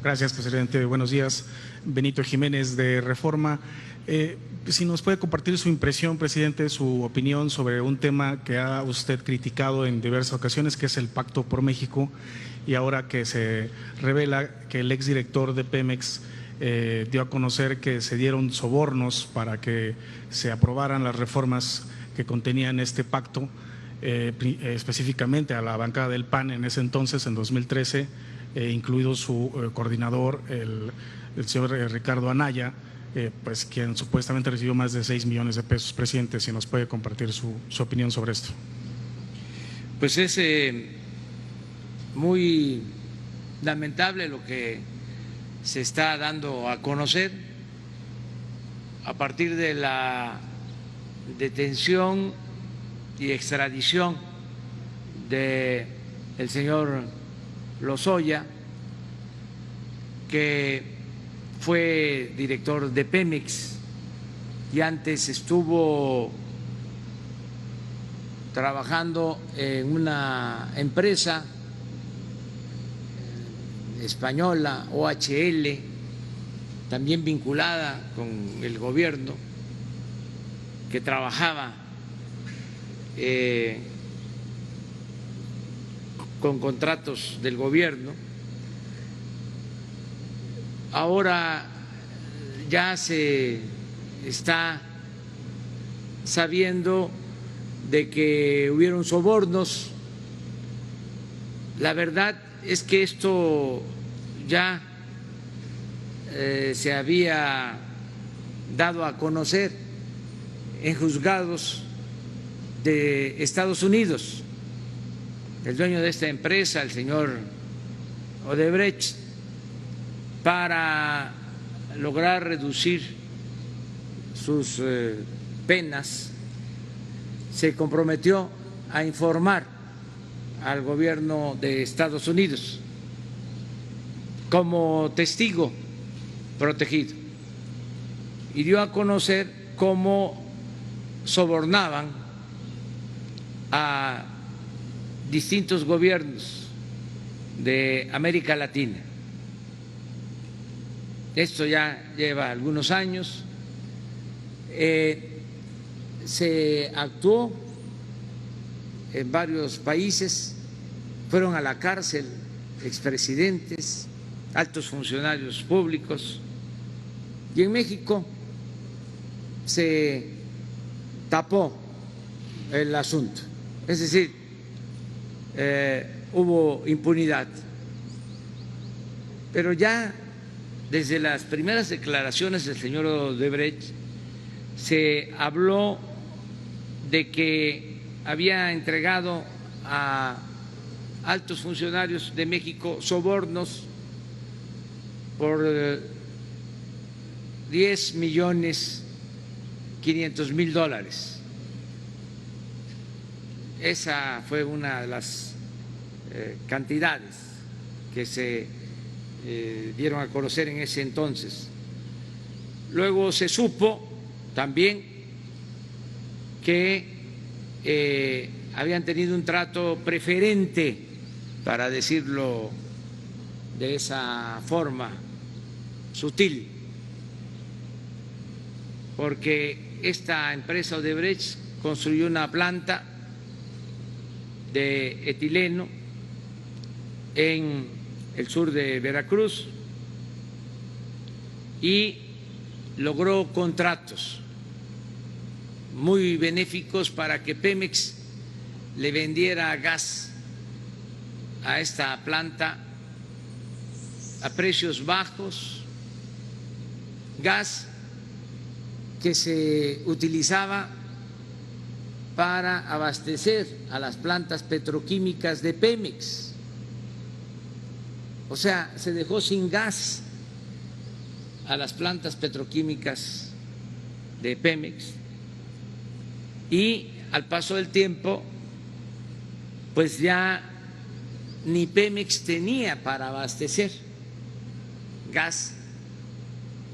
Gracias, presidente. Buenos días. Benito Jiménez, de Reforma. Si nos puede compartir su impresión, presidente, su opinión sobre un tema que ha usted criticado en diversas ocasiones, que es el Pacto por México, y ahora que se revela que el exdirector de Pemex dio a conocer que se dieron sobornos para que se aprobaran las reformas que contenían este pacto, específicamente a la bancada del PAN en ese entonces, en 2013, incluido su coordinador, el señor Ricardo Anaya, pues quien supuestamente recibió más de 6 millones de pesos. Presidente, si nos puede compartir su opinión sobre esto. Pues es muy lamentable lo que se está dando a conocer a partir de la detención y extradición del señor Lozoya, que fue director de Pemex y antes estuvo trabajando en una empresa española, OHL, también vinculada con el gobierno, que trabajaba con contratos del gobierno. Ahora ya se está sabiendo de que hubieron sobornos. La verdad es que esto ya se había dado a conocer en juzgados de Estados Unidos. El dueño de esta empresa, el señor Odebrecht, para lograr reducir sus penas, se comprometió a informar al gobierno de Estados Unidos como testigo protegido y dio a conocer cómo sobornaban a distintos gobiernos de América Latina. Esto ya lleva algunos años. Se actuó en varios países, fueron a la cárcel expresidentes, altos funcionarios públicos, y en México se tapó el asunto, es decir, hubo impunidad. Pero ya desde las primeras declaraciones del señor Odebrecht se habló de que había entregado a altos funcionarios de México sobornos por 10.500.000 dólares. Esa fue una de las cantidades que se dieron a conocer en ese entonces. Luego se supo también que habían tenido un trato preferente, para decirlo de esa forma sutil, porque esta empresa Odebrecht construyó una planta de etileno en el sur de Veracruz y logró contratos muy benéficos para que Pemex le vendiera gas a esta planta a precios bajos, gas que se utilizaba para abastecer a las plantas petroquímicas de Pemex. O sea, se dejó sin gas a las plantas petroquímicas de Pemex y al paso del tiempo, pues ya ni Pemex tenía para abastecer gas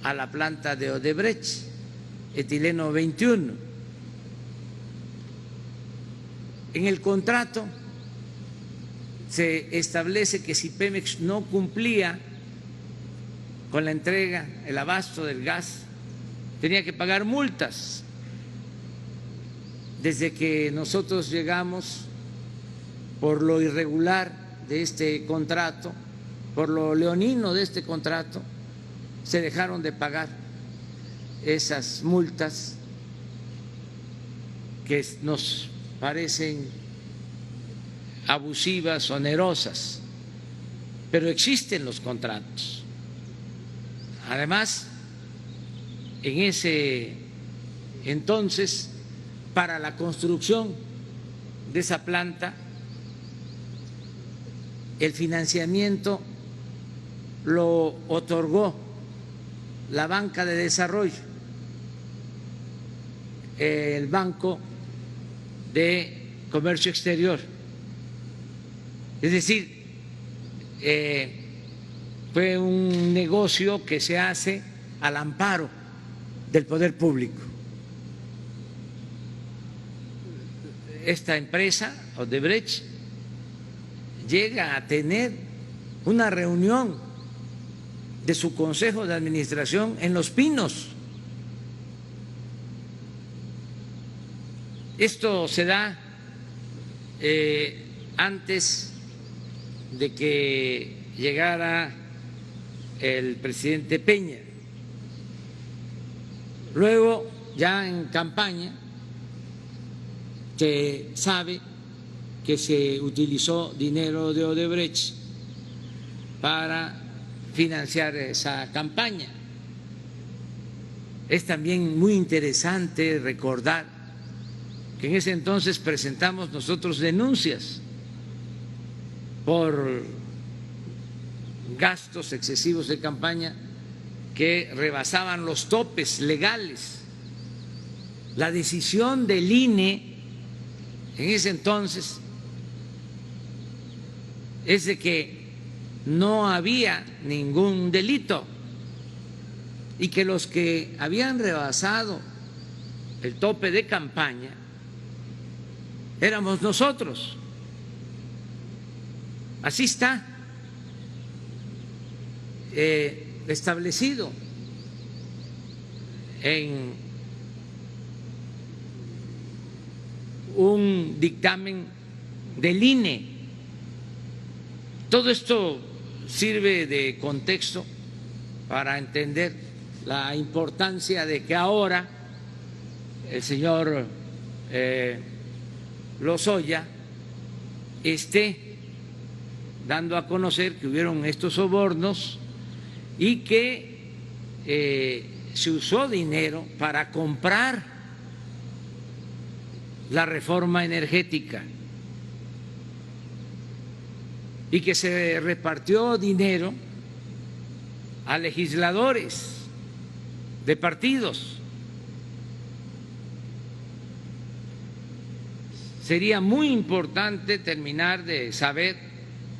a la planta de Odebrecht, etileno 21. En el contrato se establece que si Pemex no cumplía con la entrega, el abasto del gas, tenía que pagar multas. Desde que nosotros llegamos, por lo irregular de este contrato, por lo leonino de este contrato, se dejaron de pagar esas multas que nos parecen abusivas, onerosas, pero existen los contratos. Además, en ese entonces, para la construcción de esa planta, el financiamiento lo otorgó la banca de desarrollo, el Banco de Comercio Exterior. Es decir, fue un negocio que se hace al amparo del poder público. Esta empresa, Odebrecht, llega a tener una reunión de su consejo de administración en Los Pinos. Esto se da antes de que llegara el presidente Peña. Luego, ya en campaña, se sabe que se utilizó dinero de Odebrecht para financiar esa campaña. Es también muy interesante recordar que en ese entonces presentamos nosotros denuncias por gastos excesivos de campaña que rebasaban los topes legales. La decisión del INE en ese entonces es de que no había ningún delito y que los que habían rebasado el tope de campaña éramos nosotros. Así está establecido en un dictamen del INE. Todo esto sirve de contexto para entender la importancia de que ahora el señor Lozoya esté dando a conocer que hubieron estos sobornos y que se usó dinero para comprar la reforma energética y que se repartió dinero a legisladores de partidos. Sería muy importante terminar de saber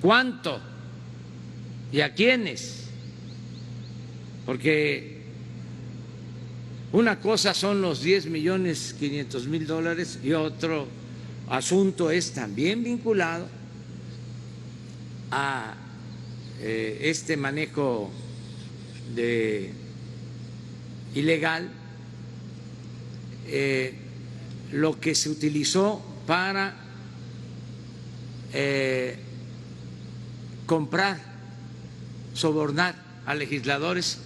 cuánto y a quiénes, porque una cosa son los 10.500.000 y otro asunto es también vinculado a este manejo ilegal, lo que se utilizó para comprar, sobornar a legisladores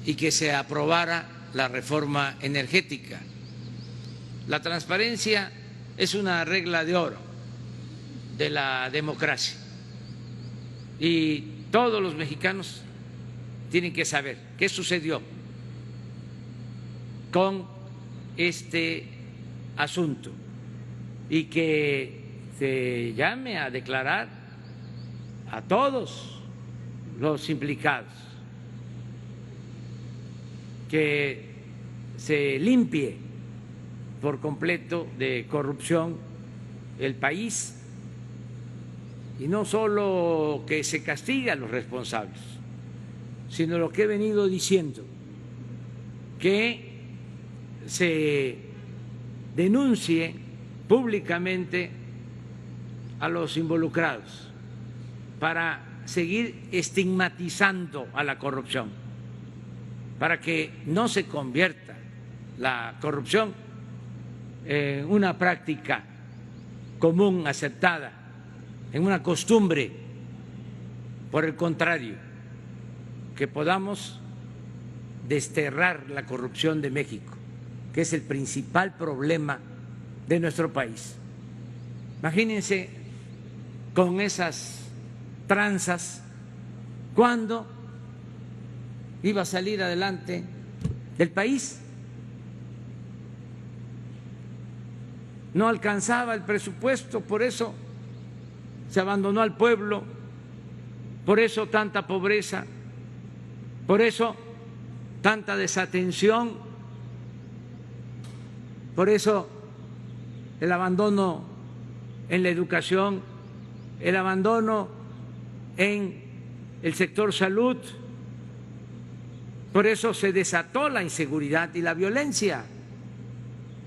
y que se aprobara la reforma energética. La transparencia es una regla de oro de la democracia y todos los mexicanos tienen que saber qué sucedió con este asunto y que se llame a declarar a todos los implicados, que se limpie por completo de corrupción el país y no solo que se castigue a los responsables, sino lo que he venido diciendo, que se denuncie públicamente a los involucrados para seguir estigmatizando a la corrupción, para que no se convierta la corrupción en una práctica común, aceptada, en una costumbre. Por el contrario, que podamos desterrar la corrupción de México, que es el principal problema de nuestro país. Imagínense con esas tranzas cuándo iba a salir adelante el país. No alcanzaba el presupuesto, por eso se abandonó al pueblo, por eso tanta pobreza, por eso tanta desatención, por eso el abandono en la educación, el abandono en el sector salud, por eso se desató la inseguridad y la violencia,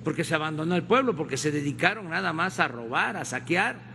porque se abandonó el pueblo, porque se dedicaron nada más a robar, a saquear.